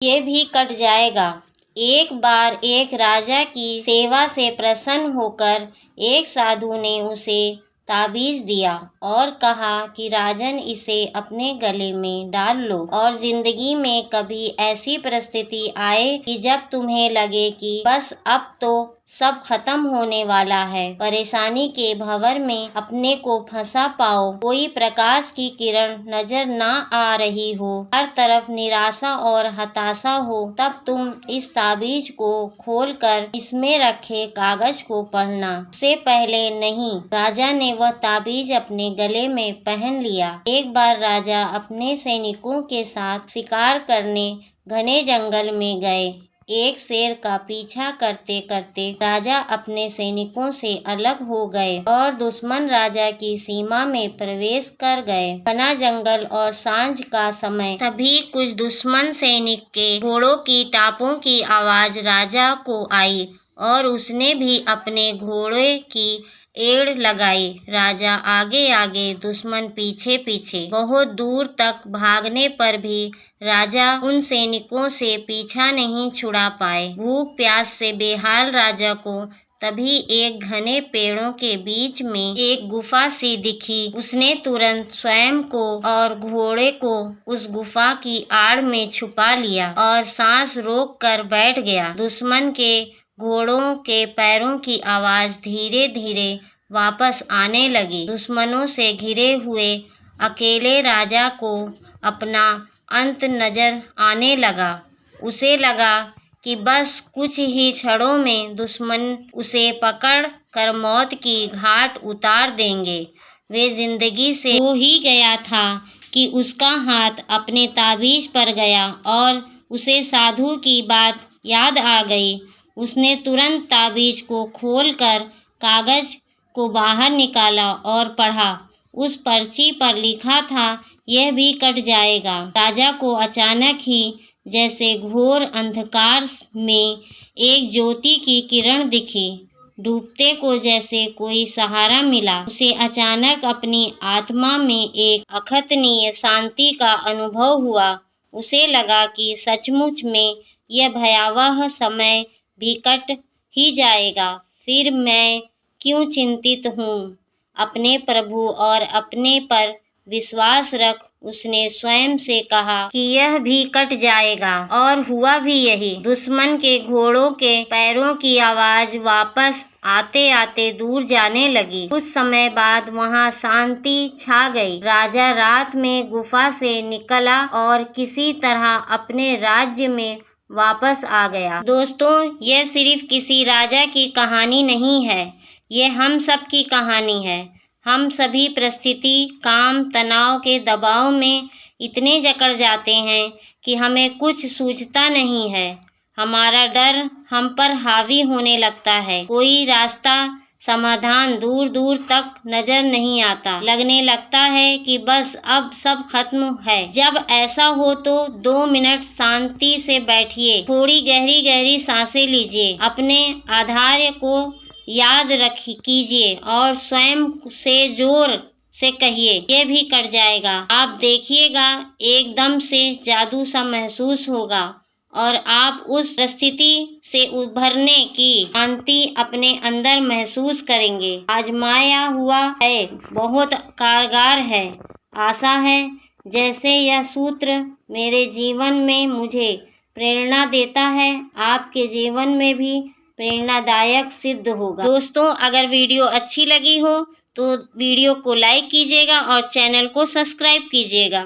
ये भी कट जाएगा। एक बार एक राजा की सेवा से प्रसन्न होकर एक साधु ने उसे ताबीज दिया और कहा कि राजन इसे अपने गले में डाल लो और जिंदगी में कभी ऐसी परिस्थिति आए कि जब तुम्हें लगे कि बस अब तो सब खत्म होने वाला है, परेशानी के भंवर में अपने को फंसा पाओ, कोई प्रकाश की किरण नजर ना आ रही हो, हर तरफ निराशा और हताशा हो, तब तुम इस ताबीज को खोलकर इसमें रखे कागज को पढ़ना। से पहले नहीं। राजा ने वह ताबीज अपने गले में पहन लिया। एक बार राजा अपने सैनिकों के साथ शिकार करने घने जंगल में गए। एक शेर का पीछा करते करते राजा अपने सैनिकों से अलग हो गए और दुश्मन राजा की सीमा में प्रवेश कर गए। घना जंगल और सांझ का समय, तभी कुछ दुश्मन सैनिक के घोड़ों की टापों की आवाज राजा को आई और उसने भी अपने घोड़े की एड़ लगाई। राजा आगे आगे, दुश्मन पीछे पीछे। बहुत दूर तक भागने पर भी राजा उन सैनिकों से पीछा नहीं छुड़ा पाए। भूख प्यास से बेहाल राजा को तभी एक घने पेड़ों के बीच में एक गुफा सी दिखी। उसने तुरंत स्वयं को और घोड़े को उस गुफा की आड़ में छुपा लिया और सांस रोक कर बैठ गया। दुश्मन के घोड़ों के पैरों की आवाज धीरे धीरे वापस आने लगी। दुश्मनों से घिरे हुए अकेले राजा को अपना अंत नजर आने लगा। उसे लगा कि बस कुछ ही क्षणों में दुश्मन उसे पकड़ कर मौत की घाट उतार देंगे। वे जिंदगी से हो ही गया था कि उसका हाथ अपने ताबीज पर गया और उसे साधु की बात याद आ गई। उसने तुरंत ताबीज को खोलकर कागज को बाहर निकाला और पढ़ा। उस पर्ची पर लिखा था, यह भी कट जाएगा। राजा को अचानक ही जैसे घोर अंधकार में एक ज्योति की किरण दिखी। डूबते को जैसे कोई सहारा मिला। उसे अचानक अपनी आत्मा में एक अकथनीय शांति का अनुभव हुआ। उसे लगा कि सचमुच में यह भयावह समय भी कट ही जाएगा। फिर मैं क्यों चिंतित हूँ? अपने प्रभु और अपने पर विश्वास रख, उसने स्वयं से कहा कि यह भी कट जाएगा। और हुआ भी यही। दुश्मन के घोड़ों के पैरों की आवाज वापस आते आते दूर जाने लगी। कुछ समय बाद वहां शांति छा गई। राजा रात में गुफा से निकला और किसी तरह अपने राज्य में वापस आ गया। दोस्तों, यह सिर्फ किसी राजा की कहानी नहीं है, ये हम सब की कहानी है। हम सभी परिस्थिति, काम, तनाव के दबाव में इतने जकड़ जाते हैं कि हमें कुछ सूझता नहीं है। हमारा डर हम पर हावी होने लगता है। कोई रास्ता, समाधान दूर दूर तक नजर नहीं आता। लगने लगता है कि बस अब सब खत्म है। जब ऐसा हो तो 2 मिनट शांति से बैठिए, थोड़ी गहरी गहरी सांसें लीजिए, अपने आधार को याद कीजिए और स्वयं से जोर से कहिए, ये भी कट जाएगा। आप देखिएगा, एकदम से जादू सा महसूस होगा और आप उस परिस्थिति से उभरने की शांति अपने अंदर महसूस करेंगे। आजमाया हुआ है, बहुत कारगर है। आशा है जैसे यह सूत्र मेरे जीवन में मुझे प्रेरणा देता है, आपके जीवन में भी प्रेरणादायक सिद्ध होगा। दोस्तों, अगर वीडियो अच्छी लगी हो तो वीडियो को लाइक कीजिएगा और चैनल को सब्सक्राइब कीजिएगा।